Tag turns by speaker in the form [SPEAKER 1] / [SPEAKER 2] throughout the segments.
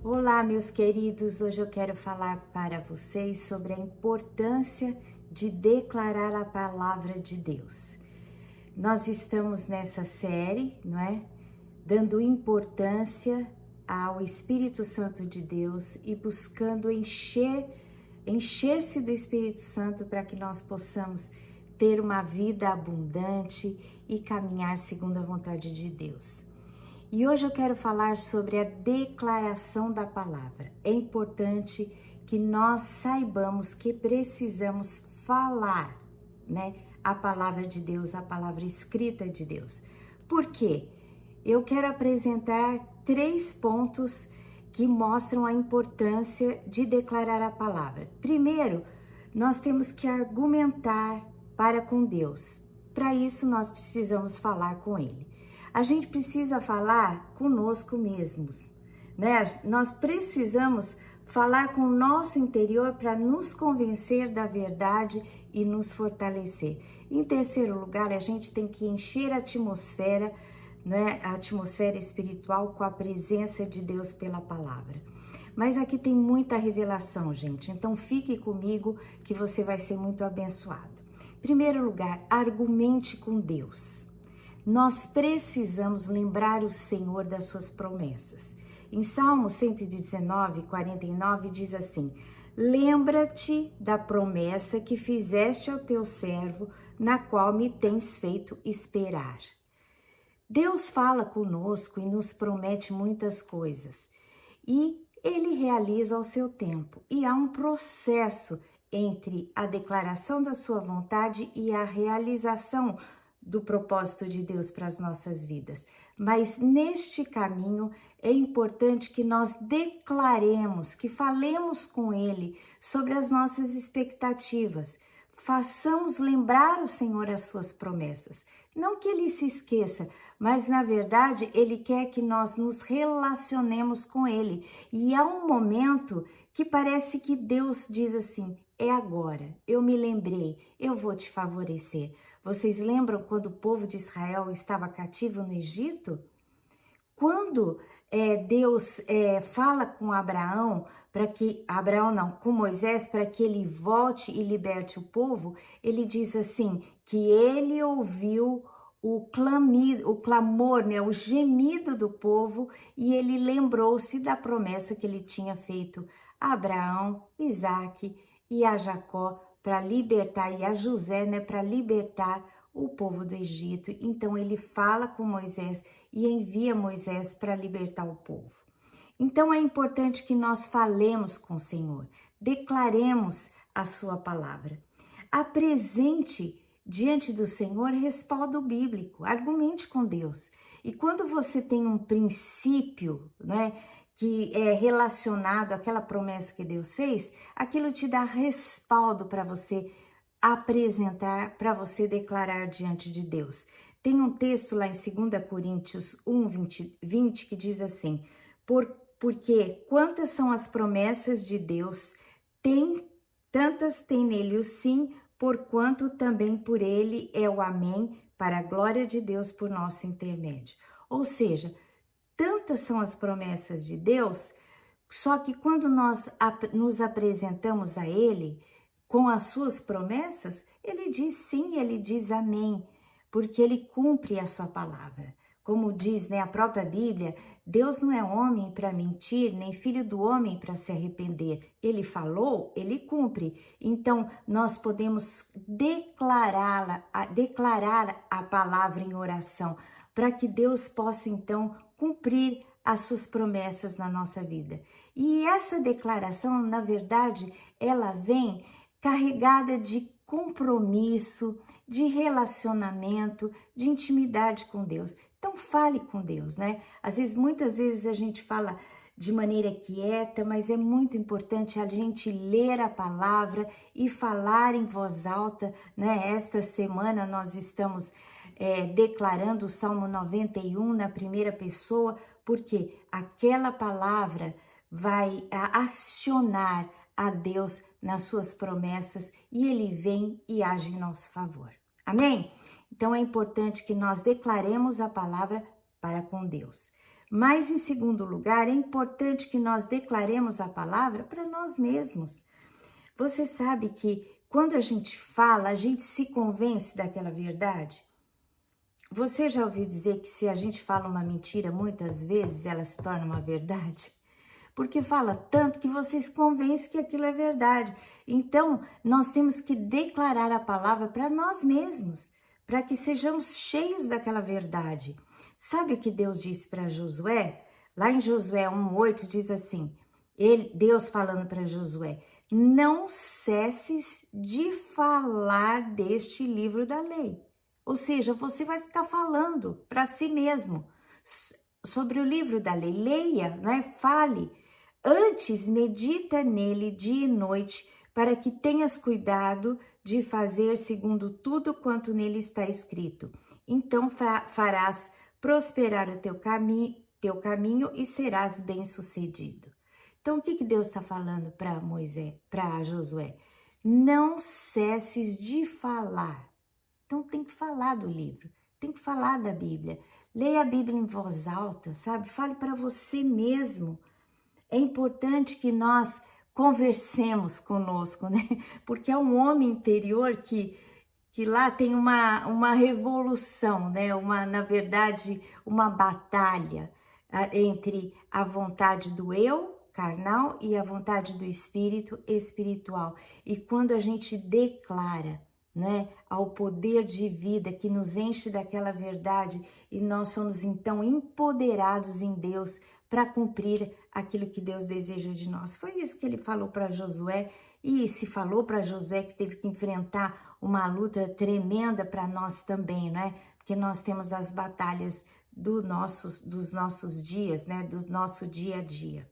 [SPEAKER 1] Olá, meus queridos. Hoje eu quero falar para vocês sobre a importância de declarar a palavra de Deus. Nós estamos nessa série, não é? Dando importância ao Espírito Santo de Deus e buscando encher-se do Espírito Santo para que nós possamos ter uma vida abundante e caminhar segundo a vontade de Deus. E hoje eu quero falar sobre a declaração da palavra. É importante que nós saibamos que precisamos falar, né, a palavra de Deus, a palavra escrita de Deus. Por quê? Eu quero apresentar 3 pontos que mostram a importância de declarar a palavra. Primeiro, nós temos que argumentar para com Deus. Para isso, nós precisamos falar com Ele. A gente precisa falar conosco mesmos, né? Nós precisamos falar com o nosso interior para nos convencer da verdade e nos fortalecer. Em terceiro lugar, a gente tem que encher a atmosfera, né? A atmosfera espiritual com a presença de Deus pela palavra. Mas aqui tem muita revelação, gente, então fique comigo que você vai ser muito abençoado. Em primeiro lugar, argumente com Deus. Nós precisamos lembrar o Senhor das suas promessas. Em Salmo 119, 49 diz assim: lembra-te da promessa que fizeste ao teu servo, na qual me tens feito esperar. Deus fala conosco e nos promete muitas coisas. E Ele realiza ao seu tempo. E há um processo entre a declaração da sua vontade e a realização do propósito de Deus para as nossas vidas. Mas neste caminho é importante que nós declaremos, que falemos com Ele sobre as nossas expectativas. Façamos lembrar o Senhor as suas promessas. Não que Ele se esqueça, mas na verdade Ele quer que nós nos relacionemos com Ele. E há um momento que parece que Deus diz assim: é agora, eu me lembrei, eu vou te favorecer. Vocês lembram quando o povo de Israel estava cativo no Egito? Quando Deus fala com Abraão, com Moisés, para que ele volte e liberte o povo, ele diz assim, que ele ouviu o clamor, né, o gemido do povo, e ele lembrou-se da promessa que ele tinha feito a Abraão, Isaque e a Jacó, para libertar, e a José, né, para libertar o povo do Egito. Então ele fala com Moisés e envia Moisés para libertar o povo. Então é importante que nós falemos com o Senhor, declaremos a sua palavra. Apresente diante do Senhor respaldo bíblico, argumente com Deus. E quando você tem um princípio, né, que é relacionado àquela promessa que Deus fez, aquilo te dá respaldo para você apresentar, para você declarar diante de Deus. Tem um texto lá em 2 Coríntios 1, 20 que diz assim: porque quantas são as promessas de Deus, tantas tem nele o sim, porquanto também por ele é o amém, para a glória de Deus por nosso intermédio. Ou seja, tantas são as promessas de Deus, só que quando nós nos apresentamos a Ele com as suas promessas, Ele diz sim, Ele diz amém, porque Ele cumpre a sua palavra. Como diz, né, a própria Bíblia, Deus não é homem para mentir, nem filho do homem para se arrepender. Ele falou, Ele cumpre. Então, nós podemos declarar a palavra em oração, para que Deus possa, então, cumprir as suas promessas na nossa vida. E essa declaração, na verdade, ela vem carregada de compromisso, de relacionamento, de intimidade com Deus. Então fale com Deus, né? Muitas vezes a gente fala de maneira quieta, mas é muito importante a gente ler a palavra e falar em voz alta, né? Esta semana nós estamos declarando o Salmo 91 na primeira pessoa, porque aquela palavra vai acionar a Deus nas suas promessas e Ele vem e age em nosso favor. Amém? Então é importante que nós declaremos a palavra para com Deus. Mas, em segundo lugar, é importante que nós declaremos a palavra para nós mesmos. Você sabe que quando a gente fala, a gente se convence daquela verdade? Você já ouviu dizer que se a gente fala uma mentira, muitas vezes ela se torna uma verdade? Porque fala tanto que você se convence que aquilo é verdade. Então, nós temos que declarar a palavra para nós mesmos, para que sejamos cheios daquela verdade. Sabe o que Deus disse para Josué? Lá em Josué 1:8 diz assim, Deus falando para Josué, não cesses de falar deste livro da lei. Ou seja, você vai ficar falando para si mesmo sobre o livro da lei. Leia, né? Fale. Antes, medita nele dia e noite, para que tenhas cuidado de fazer segundo tudo quanto nele está escrito. Então farás prosperar o teu caminho e serás bem-sucedido. Então, o que Deus está falando para Josué? Não cesses de falar. Então, tem que falar do livro, tem que falar da Bíblia. Leia a Bíblia em voz alta, sabe? Fale para você mesmo. É importante que nós conversemos conosco, né? Porque é um homem interior que lá tem uma revolução, né? Na verdade, uma batalha entre a vontade do eu, carnal, e a vontade do espírito, espiritual. E quando a gente declara, né, ao poder de vida que nos enche daquela verdade, e nós somos então empoderados em Deus para cumprir aquilo que Deus deseja de nós. Foi isso que ele falou para Josué, e se falou para Josué que teve que enfrentar uma luta tremenda para nós também, né? Porque nós temos as batalhas dos nossos dias, né? Do nosso dia a dia.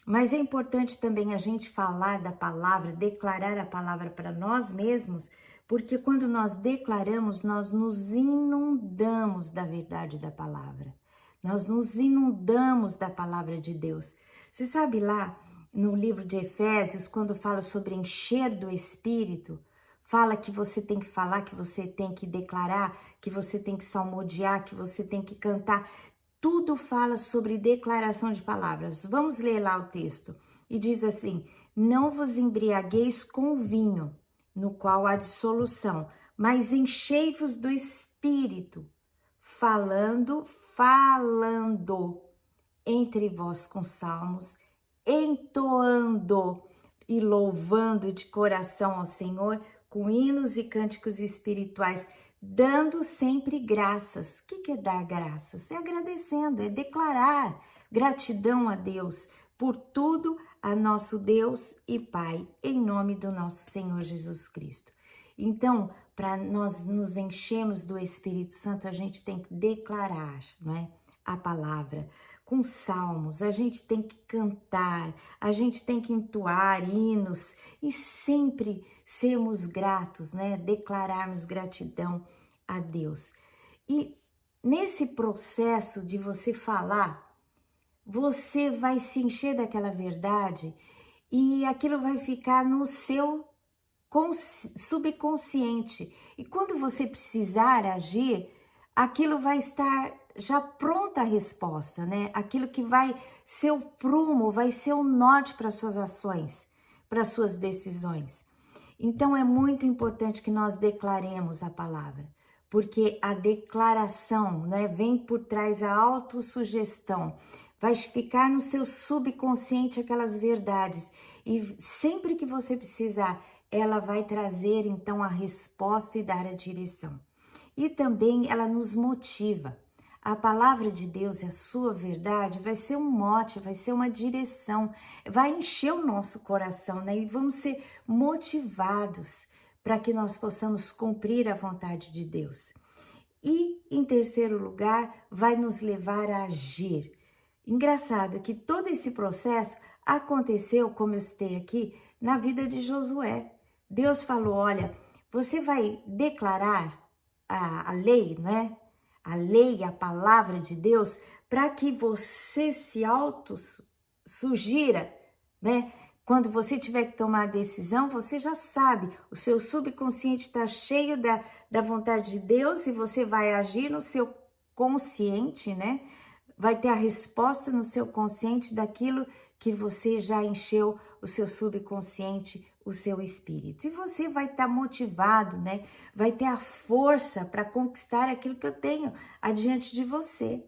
[SPEAKER 1] Mas é importante também a gente falar da palavra, declarar a palavra para nós mesmos, porque quando nós declaramos, nós nos inundamos da verdade da palavra. Nós nos inundamos da palavra de Deus. Você sabe lá no livro de Efésios, quando fala sobre encher do Espírito, fala que você tem que falar, que você tem que declarar, que você tem que salmodiar, que você tem que cantar. Tudo fala sobre declaração de palavras. Vamos ler lá o texto. E diz assim, não vos embriagueis com vinho, no qual há dissolução, mas enchei-vos do Espírito, falando entre vós com salmos, entoando e louvando de coração ao Senhor, com hinos e cânticos espirituais, dando sempre graças. O que é dar graças? É agradecendo, é declarar gratidão a Deus por tudo, a nosso Deus e Pai, em nome do nosso Senhor Jesus Cristo. Então, para nós nos enchermos do Espírito Santo, a gente tem que declarar, não é? A palavra. Com salmos, a gente tem que cantar, a gente tem que entoar hinos e sempre sermos gratos, né? Declararmos gratidão a Deus. E nesse processo de você falar, você vai se encher daquela verdade e aquilo vai ficar no seu subconsciente. E quando você precisar agir, aquilo vai estar já pronta a resposta, né? Aquilo que vai ser o prumo, vai ser o norte para suas ações, para suas decisões. Então é muito importante que nós declaremos a palavra, porque a declaração, né, vem por trás a autossugestão. Vai ficar no seu subconsciente aquelas verdades e sempre que você precisar, ela vai trazer então a resposta e dar a direção. E também ela nos motiva. A palavra de Deus e a sua verdade vai ser um mote, vai ser uma direção, vai encher o nosso coração, né? E vamos ser motivados para que nós possamos cumprir a vontade de Deus. E, em terceiro lugar, vai nos levar a agir. Engraçado que todo esse processo aconteceu, como eu citei aqui, na vida de Josué. Deus falou, olha, você vai declarar a lei, né? A lei, a palavra de Deus, para que você se auto-sugira, né? Quando você tiver que tomar a decisão, você já sabe, o seu subconsciente está cheio da vontade de Deus e você vai agir no seu consciente, né? vai ter a resposta no seu consciente daquilo que você já encheu o seu subconsciente, o seu espírito. E você vai estar motivado, né? Vai ter a força para conquistar aquilo que eu tenho adiante de você.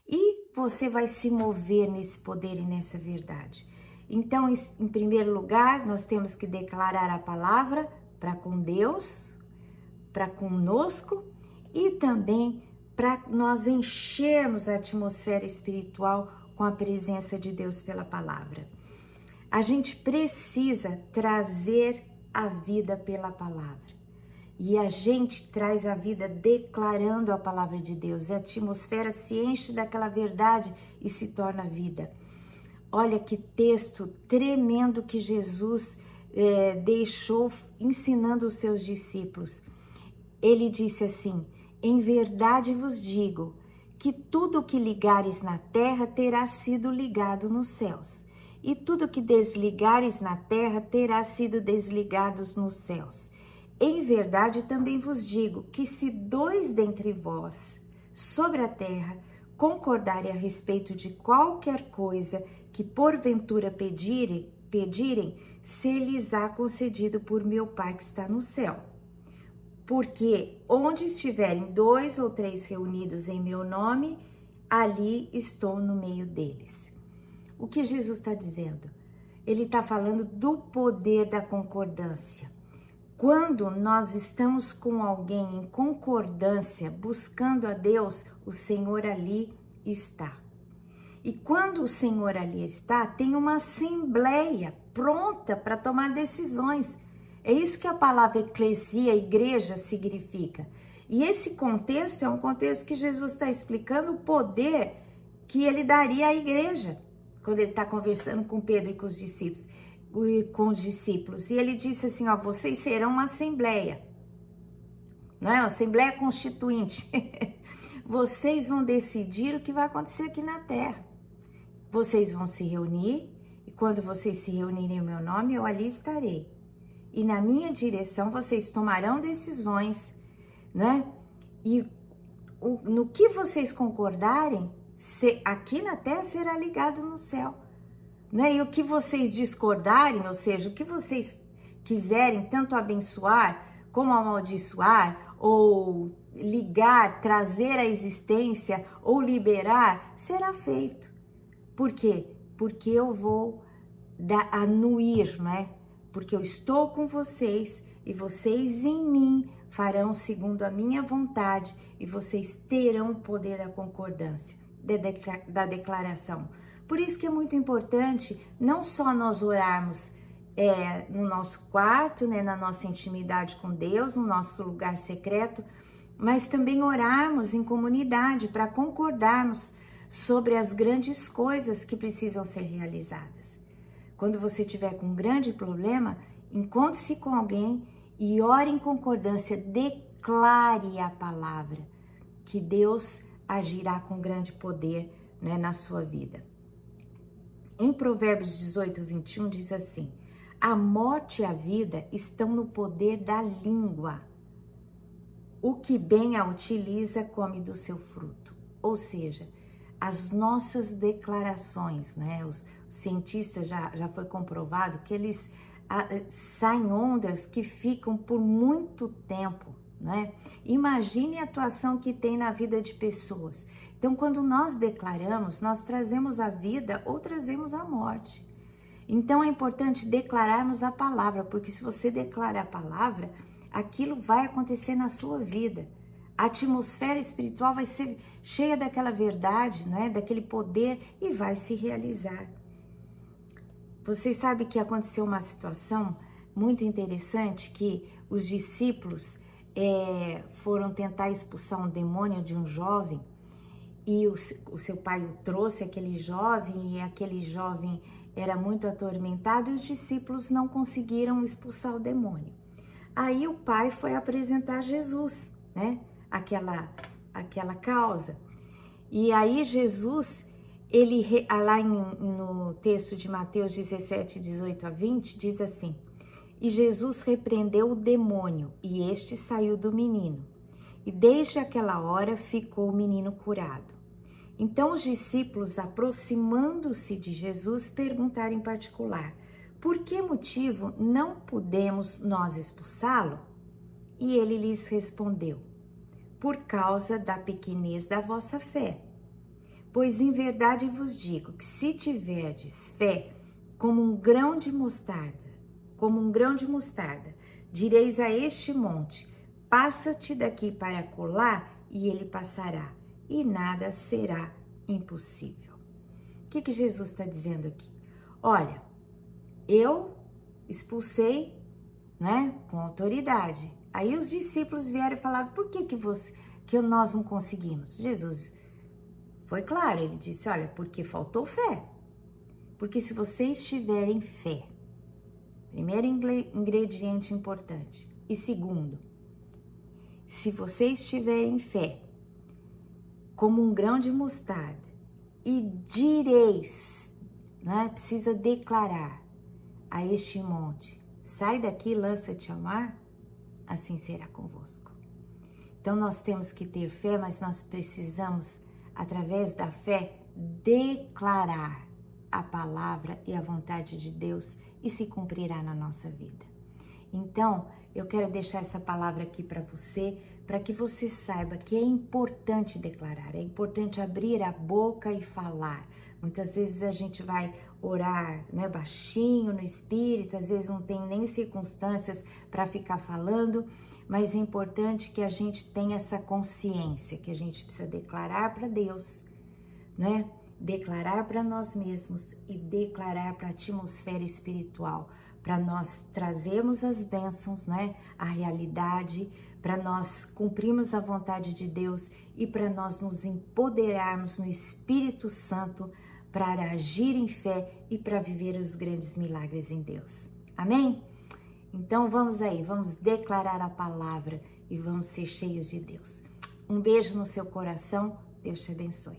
[SPEAKER 1] E você vai se mover nesse poder e nessa verdade. Então, em primeiro lugar, nós temos que declarar a palavra para com Deus, para conosco e também para nós enchermos a atmosfera espiritual com a presença de Deus pela palavra. A gente precisa trazer a vida pela palavra. E a gente traz a vida declarando a palavra de Deus. A atmosfera se enche daquela verdade e se torna vida. Olha que texto tremendo que Jesus deixou ensinando os seus discípulos. Ele disse assim: em verdade vos digo que tudo o que ligares na terra terá sido ligado nos céus, e tudo o que desligares na terra terá sido desligado nos céus. Em verdade também vos digo que se 2 dentre vós sobre a terra concordarem a respeito de qualquer coisa que porventura pedirem, ser-lhes-á concedido por meu Pai que está no céu. Porque onde estiverem 2 ou 3 reunidos em meu nome, ali estou no meio deles. O que Jesus está dizendo? Ele está falando do poder da concordância. Quando nós estamos com alguém em concordância, buscando a Deus, o Senhor ali está. E quando o Senhor ali está, tem uma assembleia pronta para tomar decisões. É isso que a palavra eclesia, igreja, significa. E esse contexto é um contexto que Jesus está explicando o poder que ele daria à igreja, quando ele está conversando com Pedro e com os discípulos. E ele disse assim, ó, vocês serão uma assembleia, não é? Uma assembleia constituinte. Vocês vão decidir o que vai acontecer aqui na terra. Vocês vão se reunir, e quando vocês se reunirem em meu nome, eu ali estarei. E na minha direção vocês tomarão decisões, né? E no que vocês concordarem, aqui na terra será ligado no céu. Né? E o que vocês discordarem, ou seja, o que vocês quiserem tanto abençoar como amaldiçoar, ou ligar, trazer à existência, ou liberar, será feito. Por quê? Porque eu vou anuir, né? Porque eu estou com vocês e vocês em mim farão segundo a minha vontade e vocês terão o poder da concordância, da declaração. Por isso que é muito importante não só nós orarmos no nosso quarto, né, na nossa intimidade com Deus, no nosso lugar secreto, mas também orarmos em comunidade para concordarmos sobre as grandes coisas que precisam ser realizadas. Quando você tiver com um grande problema, encontre-se com alguém e ore em concordância, declare a palavra, que Deus agirá com grande poder, né, na sua vida. Em Provérbios 18, 21 diz assim, a morte e a vida estão no poder da língua. O que bem a utiliza come do seu fruto. Ou seja, as nossas declarações, né? Os cientistas já foi comprovado que eles saem ondas que ficam por muito tempo, né? Imagine a atuação que tem na vida de pessoas. Então, quando nós declaramos, nós trazemos a vida ou trazemos a morte. Então, é importante declararmos a palavra, porque se você declara a palavra, aquilo vai acontecer na sua vida. A atmosfera espiritual vai ser cheia daquela verdade, né? Daquele poder e vai se realizar. Vocês sabem que aconteceu uma situação muito interessante, que os discípulos foram tentar expulsar um demônio de um jovem e o seu pai o trouxe, aquele jovem, e aquele jovem era muito atormentado e os discípulos não conseguiram expulsar o demônio. Aí o pai foi apresentar Jesus, né? Aquela causa. E aí Jesus, ele lá no texto de Mateus 17, 18 a 20, diz assim, e Jesus repreendeu o demônio, e este saiu do menino. E desde aquela hora ficou o menino curado. Então os discípulos, aproximando-se de Jesus, perguntaram em particular: por que motivo não podemos nós expulsá-lo? E ele lhes respondeu: por causa da pequenez da vossa fé. Pois em verdade vos digo que se tiverdes fé como um grão de mostarda, direis a este monte: passa-te daqui para acolá, e ele passará, e nada será impossível. O que Jesus está dizendo aqui? Olha, eu expulsei, né, com autoridade. Aí os discípulos vieram e falaram: por que nós não conseguimos? Jesus foi claro, ele disse: olha, porque faltou fé. Porque se vocês tiverem fé, primeiro ingrediente importante, e segundo, se vocês tiverem fé como um grão de mostarda e direis, né, precisa declarar a este monte: sai daqui, lança-te ao mar, assim será convosco. Então nós temos que ter fé, mas nós precisamos, através da fé, declarar a palavra e a vontade de Deus, e se cumprirá na nossa vida. Então, eu quero deixar essa palavra aqui para você, para que você saiba que é importante declarar, é importante abrir a boca e falar. Muitas vezes a gente vai orar, né, baixinho no espírito, às vezes não tem nem circunstâncias para ficar falando, mas é importante que a gente tenha essa consciência, que a gente precisa declarar para Deus, né? Declarar para nós mesmos e declarar para a atmosfera espiritual, para nós trazermos as bênçãos, né, a realidade, para nós cumprirmos a vontade de Deus e para nós nos empoderarmos no Espírito Santo para agir em fé e para viver os grandes milagres em Deus. Amém? Então vamos aí, vamos declarar a palavra e vamos ser cheios de Deus. Um beijo no seu coração, Deus te abençoe.